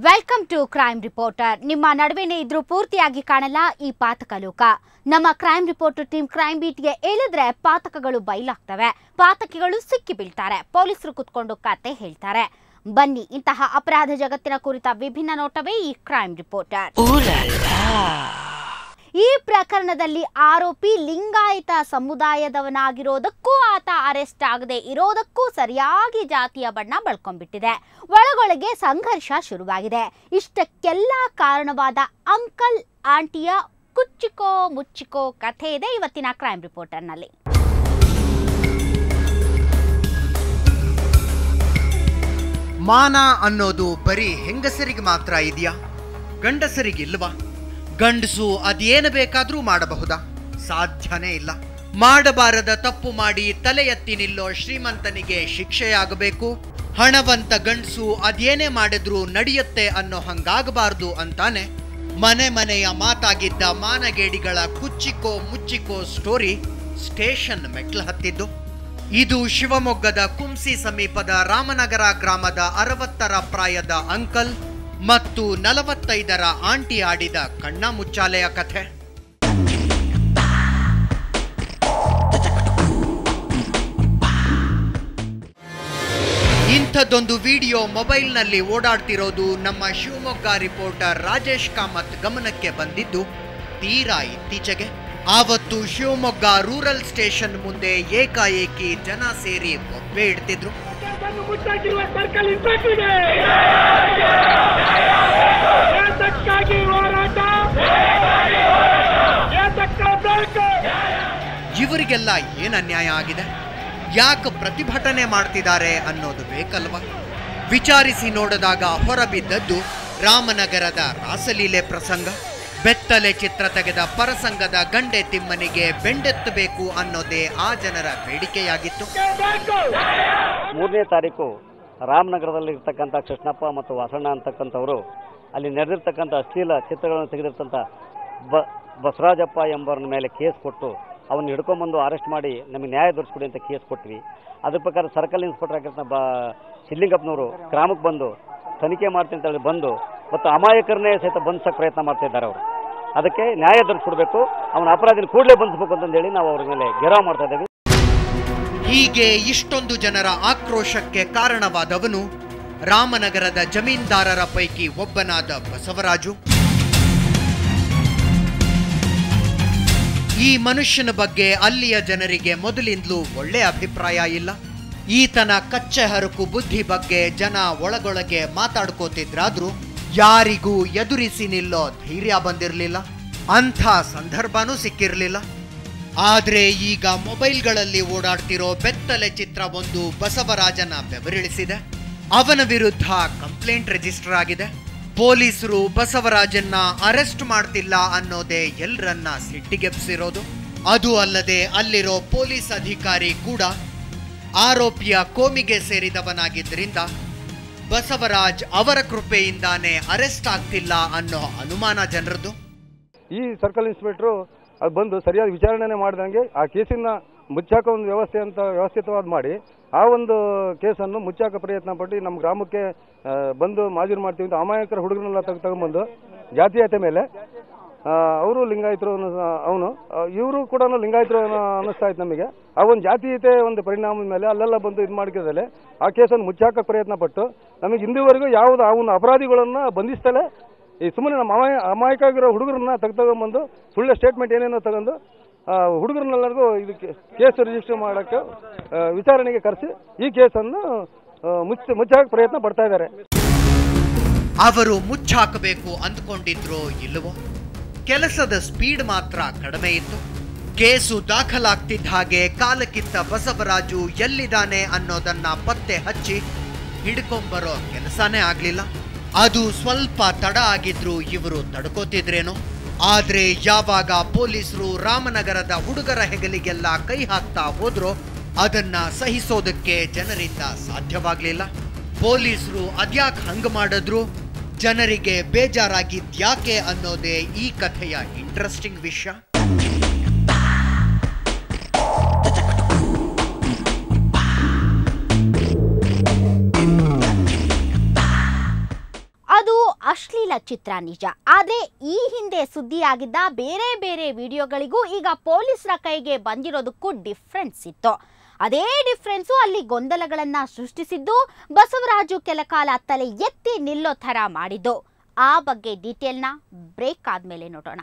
Welcome to crime reporter. ನಿಮ್ಮ ನಡುವೆನೇ ಇದ್ರೂ ಪೂರ್ತಿಯಾಗಿ ಕಾಣಲ್ಲ ಈ ಪಾತಕ ಲೋಕ. ನಮ್ಮ ಕ್ರೈಮ್ ರಿಪೋರ್ಟರ್ ಟೀಮ್ ಕ್ರೈಮ್ ಬೀಟ್ಗೆ ಇಳಿದ್ರೆ ಪಾತಕಗಳು ಬಯಲಾಗ್ತವೆ, ಪಾತಕಿಗಳು ಸಿಕ್ಕಿ ಬೀಳ್ತಾರೆ, ಪೊಲೀಸರು ಕುತ್ಕೊಂಡು ಕತೆ ಹೇಳ್ತಾರೆ. ಬನ್ನಿ, ಇಂತಹ ಅಪರಾಧ ಜಗತ್ತಿನ ಕುರಿತ ವಿಭಿನ್ನ ನೋಟವೇ ಈ ಕ್ರೈಮ್ ರಿಪೋರ್ಟರ್. ಈ ಪ್ರಕರಣದಲ್ಲಿ ಆರೋಪಿ ಲಿಂಗಾಯತ ಸಮುದಾಯದವನಾಗಿರೋದಕ್ಕೂ ಆತ ಅರೆಸ್ಟ್ ಆಗದೆ ಇರೋದಕ್ಕೂ ಸರಿಯಾಗಿ ಜಾತಿಯ ಬಣ್ಣ ಬಳ್ಕೊಂಡ್ಬಿಟ್ಟಿದೆ. ಒಳಗೊಳಗೆ ಸಂಘರ್ಷ ಶುರುವಾಗಿದೆ. ಇಷ್ಟಕ್ಕೆಲ್ಲ ಕಾರಣವಾದ ಅಂಕಲ್ ಆಂಟಿಯ ಕುಚ್ಚಿಕೋ ಮುಚ್ಚಿಕೋ ಕಥೆ ಇದೆ ಇವತ್ತಿನ ಕ್ರೈಮ್ ರಿಪೋರ್ಟರ್ನಲ್ಲಿ. ಮಾನ ಅನ್ನೋದು ಬರೀ ಹೆಂಗಸರಿಗೆ ಮಾತ್ರ ಇದೆಯಾ? ಗಂಡಸರಿಗಿಲ್ವಾ? ಗಂಡಸು ಅದೇನು ಬೇಕಾದ್ರೂ ಮಾಡಬಹುದಾ? ಸಾಧ್ಯನೇ ಇಲ್ಲ. ಮಾಡಬಾರದ ತಪ್ಪು ಮಾಡಿ ತಲೆ ಎತ್ತಿ ನಿಲ್ಲೋ ಶ್ರೀಮಂತನಿಗೆ ಶಿಕ್ಷೆಯಾಗಬೇಕು, ಹಣವಂತ ಗಂಡಸು ಅದೇನೇ ಮಾಡಿದ್ರೂ ನಡೆಯುತ್ತೆ ಅನ್ನೋ ಹಂಗಾಗಬಾರ್ದು ಅಂತಾನೆ ಮನೆ ಮನೆಯ ಮಾತಾಗಿದ್ದ ಮಾನಗೇಡಿಗಳ ಕುಚ್ಚಿಕೋ ಮುಚ್ಚಿಕೋ ಸ್ಟೋರಿ ಸ್ಟೇಷನ್ ಮೆಟ್ಲು ಹತ್ತಿದ್ದು. ಇದು ಶಿವಮೊಗ್ಗದ ಕುಂಸಿ ಸಮೀಪದ ರಾಮನಗರ ಗ್ರಾಮದ 60ರ ಪ್ರಾಯದ ಅಂಕಲ್ ಮತ್ತು 45ರ ಆಂಟಿ ಆಡಿದ ಕಣ್ಣ ಮುಚ್ಚಾಲೆಯ ಕಥೆ. ಇಂಥದ್ದೊಂದು ವಿಡಿಯೋ ಮೊಬೈಲ್ನಲ್ಲಿ ಓಡಾಡ್ತಿರೋದು ನಮ್ಮ ಶಿವಮೊಗ್ಗ ರಿಪೋರ್ಟರ್ ರಾಜೇಶ್ ಕಾಮತ್ ಗಮನಕ್ಕೆ ಬಂದಿದ್ದು ತೀರಾ ಇತ್ತೀಚೆಗೆ. ಆವತ್ತು ಶಿವಮೊಗ್ಗ ರೂರಲ್ ಸ್ಟೇಷನ್ ಮುಂದೆ ಏಕಾಏಕಿ ಜನ ಸೇರಿ ಬೊಬ್ಬೆ ಇಡ್ತಿದ್ರು. ಇವರಿಗೆಲ್ಲ ಏನ್ ಅನ್ಯಾಯ ಆಗಿದೆ? ಯಾಕೆ ಪ್ರತಿಭಟನೆ ಮಾಡ್ತಿದ್ದಾರೆ ಅನ್ನೋದು ಬೇಕಲ್ವಾ? ವಿಚಾರಿಸಿ ನೋಡಿದಾಗ ಹೊರಬಿದ್ದದ್ದು ರಾಮನಗರದ ರಾಸಲೀಲೆ ಪ್ರಸಂಗ. ಬೆತ್ತಲೆ ಚಿತ್ರ ತೆಗೆದ ಪರಸಂಗದ ಗಂಡೆ ತಿಮ್ಮನಿಗೆ ಬೆಂಡೆತ್ತಬೇಕು ಅನ್ನೋದೇ ಆ ಜನರ ಬೇಡಿಕೆಯಾಗಿತ್ತು. 3ನೇ ತಾರೀಕು ರಾಮನಗರದಲ್ಲಿ ಇರ್ತಕ್ಕಂಥ ಕೃಷ್ಣಪ್ಪ ಮತ್ತು ವಾಸಣ್ಣ ಅಂತಕ್ಕಂಥವರು ಅಲ್ಲಿ ನಡೆದಿರ್ತಕ್ಕಂಥ ಅಶ್ಲೀಲ ಚಿತ್ರಗಳನ್ನು ತೆಗೆದಿರ್ತಂಥ ಬಸವರಾಜಪ್ಪ ಎಂಬರ ಮೇಲೆ ಕೇಸ್ ಕೊಟ್ಟು ಅವನ್ನ ಹಿಡ್ಕೊಂಡ್ಬಂದು ಅರೆಸ್ಟ್ ಮಾಡಿ ನಮಗೆ ನ್ಯಾಯ ದೊರಕಿಸ್ಕೊಡಿ ಅಂತ ಕೇಸ್ ಕೊಟ್ವಿ. ಅದ್ರ ಪ್ರಕಾರ ಸರ್ಕಲ್ ಇನ್ಸ್ಪೆಕ್ಟರ್ ಆಗಿರ್ತಕ್ಕಂಥ ಶಿಲ್ಲಿಂಗಪ್ಪನವರು ಗ್ರಾಮಕ್ಕೆ ಬಂದು ತನಿಖೆ ಮಾಡ್ತೀನಿ ಅಂತ ಹೇಳಿ ಬಂದು ಮತ್ತು ಅಮಾಯಕರನ್ನೇ ಸಹಿತ ಬಂಧಿಸೋಕೆ ಪ್ರಯತ್ನ ಮಾಡ್ತಾ ಇದ್ದಾರೆ. ಅವರು ಅದಕ್ಕೆ ನ್ಯಾಯ ದೊರಕಿಸ್ಕೊಡ್ಬೇಕು, ಅವನ ಅಪರಾಧಿನ ಕೂಡಲೇ ಬಂಧಿಸಬೇಕು ಅಂತಂದೇಳಿ ನಾವು ಅವ್ರ ಮೇಲೆ ಗೆರವು ಮಾಡ್ತಾ ಇದ್ದೀವಿ. ಹೀಗೆ ಇಷ್ಟೊಂದು ಜನರ ಆಕ್ರೋಶಕ್ಕೆ ಕಾರಣವಾದವನು ರಾಮನಗರದ ಜಮೀನ್ದಾರರ ಪೈಕಿ ಒಬ್ಬನಾದ ಬಸವರಾಜು. ಈ ಮನುಷ್ಯನ ಬಗ್ಗೆ ಅಲ್ಲಿಯ ಜನರಿಗೆ ಮೊದಲಿಂದಲೂ ಒಳ್ಳೆ ಅಭಿಪ್ರಾಯ ಇಲ್ಲ. ಈತನ ಕಚ್ಚೆ ಹರಕು ಬುದ್ಧಿ ಬಗ್ಗೆ ಜನ ಒಳಗೊಳಗೆ ಮಾತಾಡ್ಕೋತಿದ್ರಾದ್ರೂ ಯಾರಿಗೂ ಎದುರಿಸಿ ನಿಲ್ಲೋ ಧೈರ್ಯ ಬಂದಿರಲಿಲ್ಲ, ಅಂಥ ಸಂದರ್ಭನೂ ಸಿಕ್ಕಿರಲಿಲ್ಲ. ಆದ್ರೆ ಈಗ ಮೊಬೈಲ್ಗಳಲ್ಲಿ ಓಡಾಡ್ತಿರೋ ಬೆತ್ತಲೆ ಚಿತ್ರ ಒಂದು ಬಸವರಾಜನ ಬೆವರಿಳಿಸಿದೆ. ಅವನ ವಿರುದ್ಧ ಕಂಪ್ಲೇಂಟ್ ರಿಜಿಸ್ಟರ್ ಆಗಿದೆ. ಪೊಲೀಸರು ಬಸವರಾಜನ್ನ ಅರೆಸ್ಟ್ ಮಾಡ್ತಿಲ್ಲ ಅನ್ನೋದೇ ಎಲ್ಲರನ್ನ ಸಿಟ್ಟಿಗೆಬ್ಸಿರೋದು. ಅದು ಅಲ್ಲದೆ ಅಲ್ಲಿರೋ ಪೊಲೀಸ್ ಅಧಿಕಾರಿ ಕೂಡ ಆರೋಪಿಯ ಕೋಮಿಗೆ ಸೇರಿದವನಾಗಿದ್ದರಿಂದ ಬಸವರಾಜ್ ಅವರ ಕೃಪೆಯಿಂದಾನೇ ಅರೆಸ್ಟ್ ಆಗ್ತಿಲ್ಲ ಅನ್ನೋ ಅನುಮಾನ ಜನರದು. ಈ ಸರ್ಕಲ್ ಇನ್ಸ್ಪೆಕ್ಟರ್ ಅದು ಬಂದು ಸರಿಯಾದ ವಿಚಾರಣೆ ಮಾಡಿದಂಗೆ ಆ ಕೇಸಿನ ಮುಚ್ಚಾಕ ಒಂದು ವ್ಯವಸ್ಥಿತವಾದ ಮಾಡಿ ಆ ಒಂದು ಕೇಸನ್ನು ಮುಚ್ಚಾಕ ಪ್ರಯತ್ನ ಪಟ್ಟು ನಮ್ಮ ಗ್ರಾಮಕ್ಕೆ ಬಂದು ಮಾಜೂರು ಮಾಡ್ತೀವಿ ಅಂತ ಅಮಾಯಕರ ಹುಡುಗರನ್ನೆಲ್ಲ ತಗೊಂಡ್ಬಂದು ಜಾತೀಯತೆ ಮೇಲೆ ಅವರು ಲಿಂಗಾಯತರು ಅವನು ಇವರು ಕೂಡ ಲಿಂಗಾಯತರು ಅನ್ನಿಸ್ತಾ ಇತ್ತು ನಮಗೆ. ಆ ಒಂದು ಜಾತೀಯತೆ ಒಂದು ಪರಿಣಾಮದ ಮೇಲೆ ಅಲ್ಲೆಲ್ಲ ಬಂದು ಇದು ಮಾಡಿದ್ರೆ ಆ ಕೇಸನ್ನು ಮುಚ್ಚಾಕಕ್ಕೆ ಪ್ರಯತ್ನ ಪಟ್ಟು ನಮಗೆ ಇಂದುವರೆಗೂ ಯಾವುದು ಅವನ ಅಪರಾಧಿಗಳನ್ನು ಬಂಧಿಸ್ತಲೇ ಈ ಸುಮ್ಮನೆ ನಮ್ಮ ಅಮಾಯಕ ಆಗಿರೋ ಹುಡುಗರನ್ನ ತಗೊಂಡ್ಬಂದು ಸುಳ್ಳು ಸ್ಟೇಟ್ಮೆಂಟ್ ಏನೇನೋ ತಗೊಂಡು ಹುಡುಗರನ್ನೆಲ್ಲರಿಗೂ ಇದಕ್ಕೆ ಕೇಸ್ ರಿಜಿಸ್ಟರ್ ಮಾಡೋಕ್ಕೆ ವಿಚಾರಣೆಗೆ ಕರೆಸಿ ಈ ಕೇಸನ್ನು ಮುಚ್ಚಾಕ ಪ್ರಯತ್ನ ಪಡ್ತಾ ಇದ್ದಾರೆ. ಅವರು ಮುಚ್ಚಾಕಬೇಕು ಅಂದ್ಕೊಂಡಿದ್ರೋ ಇಲ್ಲವೋ, ಕೆಲಸದ ಸ್ಪೀಡ್ ಮಾತ್ರ ಕಡಿಮೆ ಇತ್ತು. ಕೇಸು ದಾಖಲಾಗ್ತಿದ್ದ ಹಾಗೆ ಕಾಲಕ್ಕಿತ್ತ ಬಸವರಾಜು ಎಲ್ಲಿದ್ದಾನೆ ಅನ್ನೋದನ್ನ ಪತ್ತೆ ಹಚ್ಚಿ ಹಿಡ್ಕೊಂಬರೋ ಕೆಲಸನೇ ಆಗ್ಲಿಲ್ಲ. ಅದು ಸ್ವಲ್ಪ ತಡ ಆಗಿದ್ರು ಇವರು ತಡ್ಕೋತಿದ್ರೇನೋ. ಆದ್ರೆ ಯಾವಾಗ ಪೊಲೀಸರು ರಾಮನಗರದ ಹುಡುಗರ ಹೆಗಲಿಗೆಲ್ಲ ಕೈ ಹಾಕ್ತಾ ಹೋದ್ರೋ ಅದನ್ನ ಸಹಿಸೋದಕ್ಕೆ ಜನರಿಂದ ಸಾಧ್ಯವಾಗ್ಲಿಲ್ಲ. ಪೊಲೀಸರು ಅದ್ಯಾಕ್ ಹಂಗ ಮಾಡಿದ್ರು, ಜನರಿಗೆ ಬೇಜಾರಾಗಿದ್ಯಾಕೆ ಅನ್ನೋದೇ ಈ ಕಥೆಯ ಇಂಟ್ರೆಸ್ಟಿಂಗ್ ವಿಷಯ. ಅದು ಅಶ್ಲೀಲ ಚಿತ್ರ ನಿಜ. ಆದರೆ ಈ ಹಿಂದೆ ಸುದ್ದಿಯಾಗಿದ್ದ ಬೇರೆ ಬೇರೆ ವಿಡಿಯೋಗಳಿಗೂ ಈಗ ಪೊಲೀಸರ ಕೈಗೆ ಬಂದಿರೋದಕ್ಕೂ ಡಿಫ್ರೆನ್ಸ್ ಇತ್ತು. ಅದೇ ಡಿಫ್ರೆನ್ಸು ಅಲ್ಲಿ ಗೊಂದಲಗಳನ್ನ ಸೃಷ್ಟಿಸಿದ್ದು, ಬಸವರಾಜು ಕೆಲಕಾಲ ತಲೆ ಎತ್ತಿ ನಿಲ್ಲೋ ಥರ ಮಾಡಿದ್ದು. ಆ ಬಗ್ಗೆ ಡೀಟೇಲ್ನ ಬ್ರೇಕ್ ಆದಮೇಲೆ ನೋಡೋಣ.